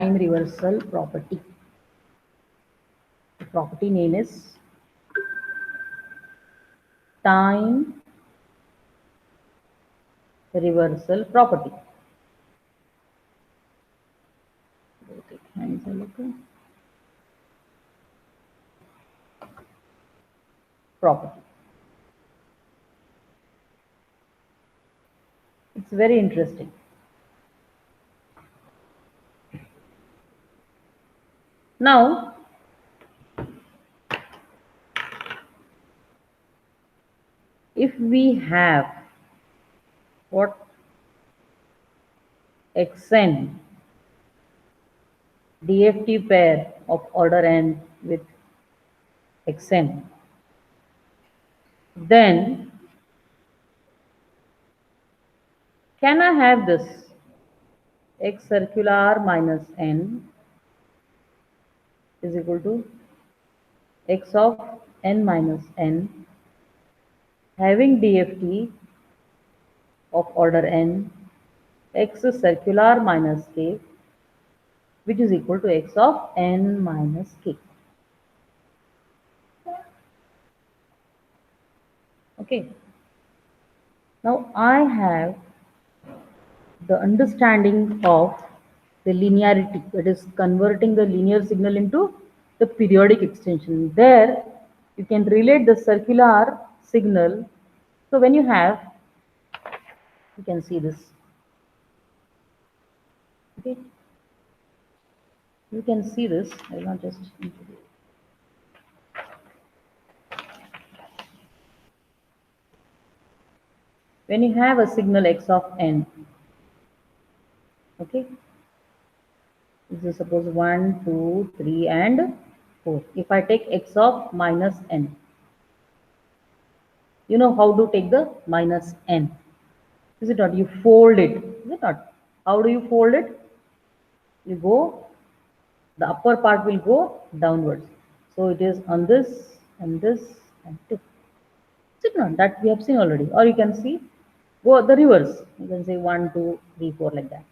time reversal property. The property name is time reversal property. Property. It's very interesting. Now, if we have what xn DFT pair of order n with xn, then can I have this x circular minus n is equal to x of n minus n having DFT of order n x circular minus k, which is equal to x of n minus k. Okay. Now I have the understanding of the linearity, that is converting the linear signal into the periodic extension. There you can relate the circular signal. So when you have, you can see this. Okay. You can see this. I will not just introduce. When you have a signal x of n, okay, this is suppose 1, 2, 3 and 4. If I take x of minus n, you know how to take the minus n, is it not? You fold it, is it not? How do you fold it? You go, the upper part will go downwards. So it is on this and this and this. Is it not? That we have seen already. Or you can see, go the reverse. You can say 1, 2, 3, 4 like that.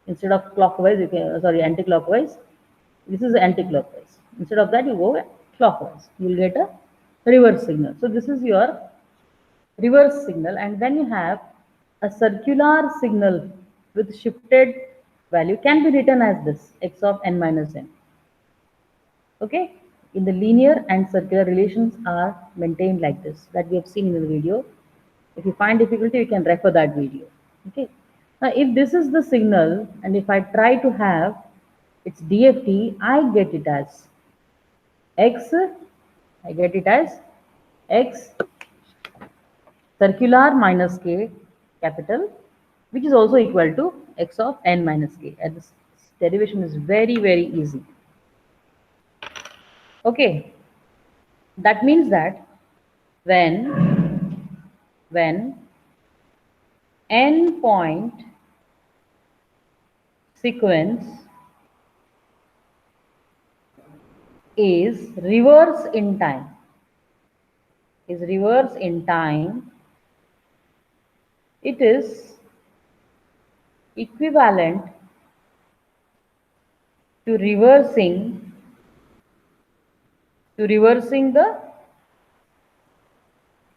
Instead of clockwise, you can, sorry, anti-clockwise. This is anti-clockwise. Instead of that, you go clockwise. You will get a reverse signal. So this is your reverse signal. And then you have a circular signal with shifted value can be written as this, x of n minus n. Okay. In the linear and circular relations are maintained like this, that we have seen in the video. If you find difficulty, you can refer that video. Okay. Now, if this is the signal, and if I try to have its DFT, I get it as x. I get it as x circular minus k capital, which is also equal to x of n minus k. And this derivation is very, very easy. Okay. That means that when n point sequence is reverse in time, it is equivalent to reversing the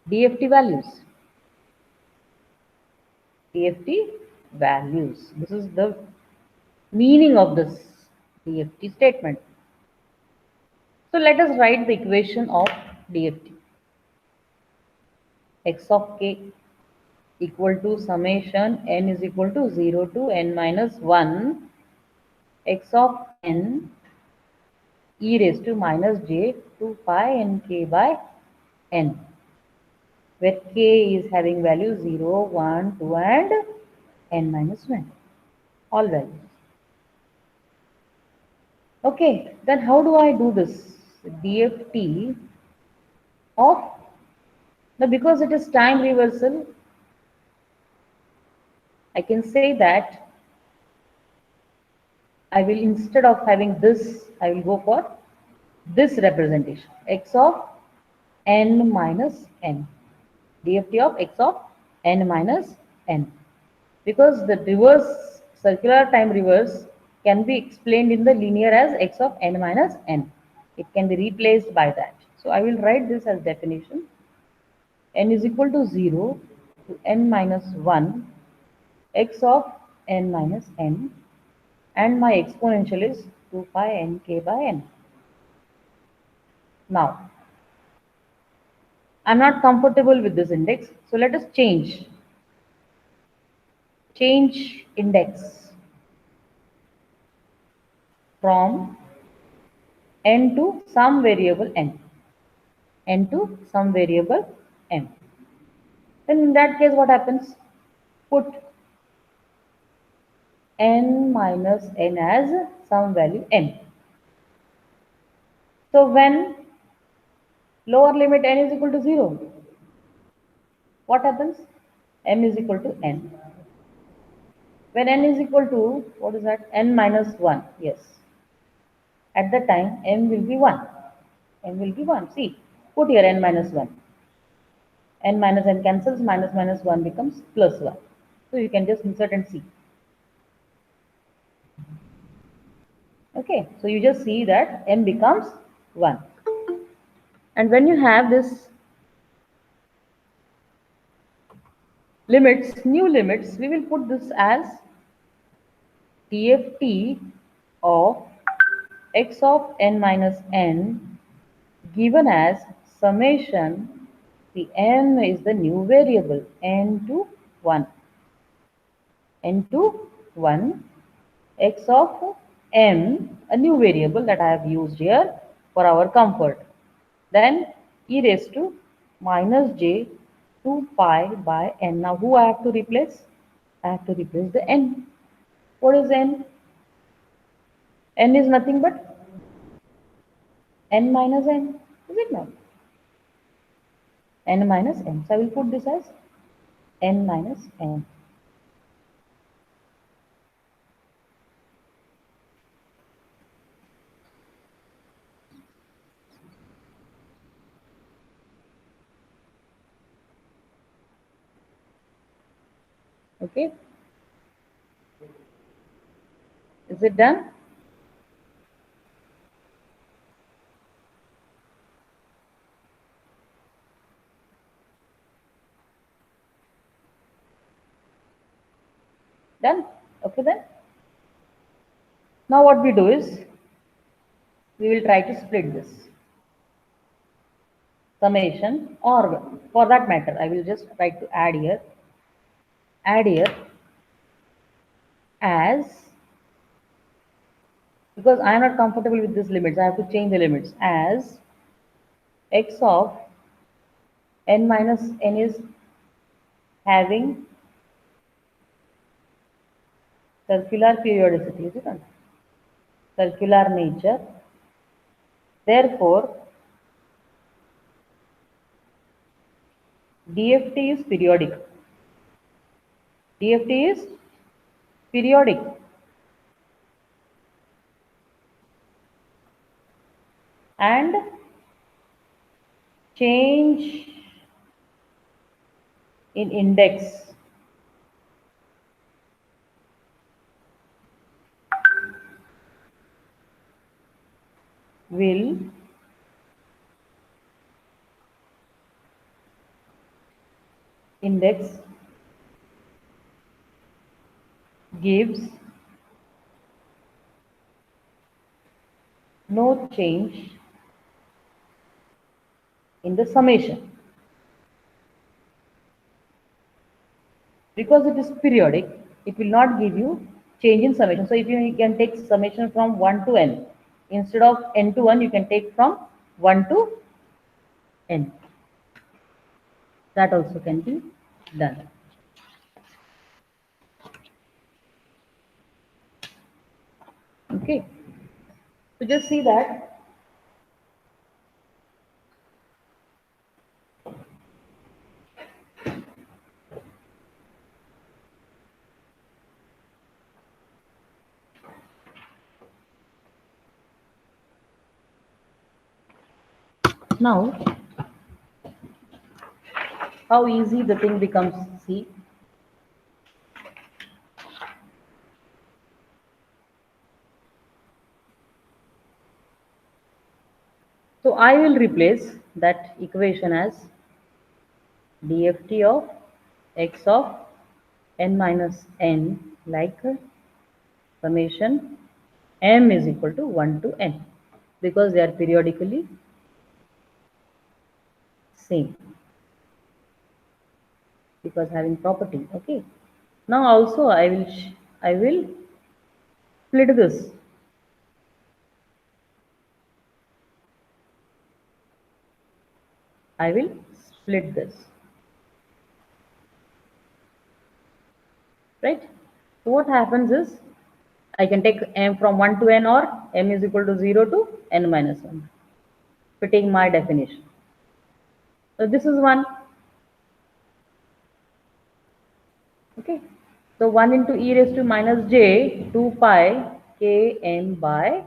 DFT values. This is the meaning of this DFT statement. So let us write the equation of DFT. X of k equal to summation n is equal to 0 to n minus 1 x of n e raised to minus j 2 pi n k by n, where k is having value 0, 1, 2 and n minus 1, all values. Okay, then how do I do this DFT of, now because it is time reversal, I can say that I will, instead of having this, I will go for this representation, x of n minus n, DFT of x of n minus n, because the reverse circular time reverse can be explained in the linear as x of n minus n. It can be replaced by that. So I will write this as definition. N is equal to 0 to n minus 1 x of n minus n, and my exponential is 2 pi n k by n. Now, I'm not comfortable with this index, so let us change index from n to some variable n to some variable m. Then in that case, what happens? Put n minus n as some value n. So when lower limit n is equal to 0, what happens? M is equal to n. When n is equal to, what is that? N minus 1, yes. At that time, m will be 1. M will be 1. See, put here n minus 1. N minus n cancels, minus minus 1 becomes plus 1. So you can just insert and see. Okay, so you just see that m becomes 1. And when you have this limits, new limits, we will put this as dft of x of n minus n given as summation, the m is the new variable, n to 1. N to 1, x of m, a new variable that I have used here for our comfort. Then e raised to minus j 2 pi by n. Now who I have to replace? I have to replace the n. What is n? N is nothing but n minus n. Is it not? N minus n. So I will put this as n minus n. Okay. Is it done? Done? Okay then. Now what we do is, we will try to split this summation, or for that matter, I will just try to add here as, because I am not comfortable with these limits, I have to change the limits as x of n minus n is having circular periodicity, is it not? Circular nature. Therefore, DFT is periodic. DFT is periodic. And change in index will index gives no change in the summation. Because it is periodic, it will not give you change in summation. So if you can take summation from 1 to n, instead of n to 1, you can take from 1 to n. That also can be done. Okay. So just see that now how easy the thing becomes. See, So I will replace that equation as dft of x of n minus n like summation m is equal to 1 to n, because they are periodically same, because having property. Okay. Now also I will split this. I will split this, right? So what happens is I can take m from 1 to n, or m is equal to 0 to n minus 1, fitting my definition. So this is 1. Okay. So 1 into e raised to minus j 2 pi k m by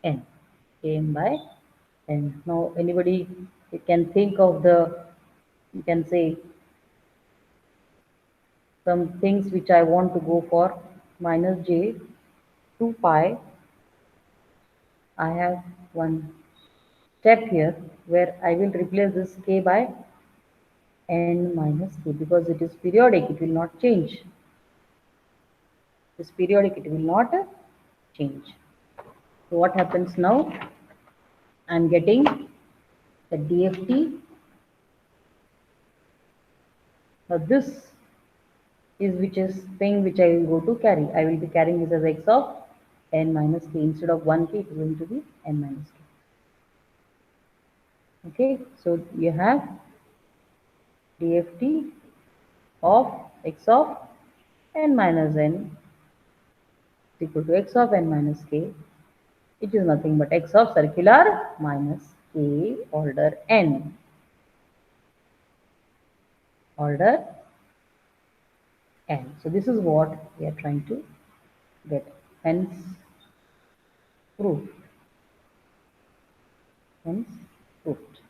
n. K m by n. Now anybody, you can think of the, you can say some things which I want to go for minus j 2 pi. I have one step here where I will replace this k by n minus k, because it is periodic, it will not change. It is periodic, it will not change. So what happens now? I am getting the DFT. Now this is which is thing which I will go to carry. I will be carrying this as x of n minus k. Instead of 1k, it is going to be n minus k. Okay, so you have DFT of x of n minus n is equal to x of n minus k, which is nothing but x of circular minus k order n. Order n. So this is what we are trying to get. Hence proof. Hence proved.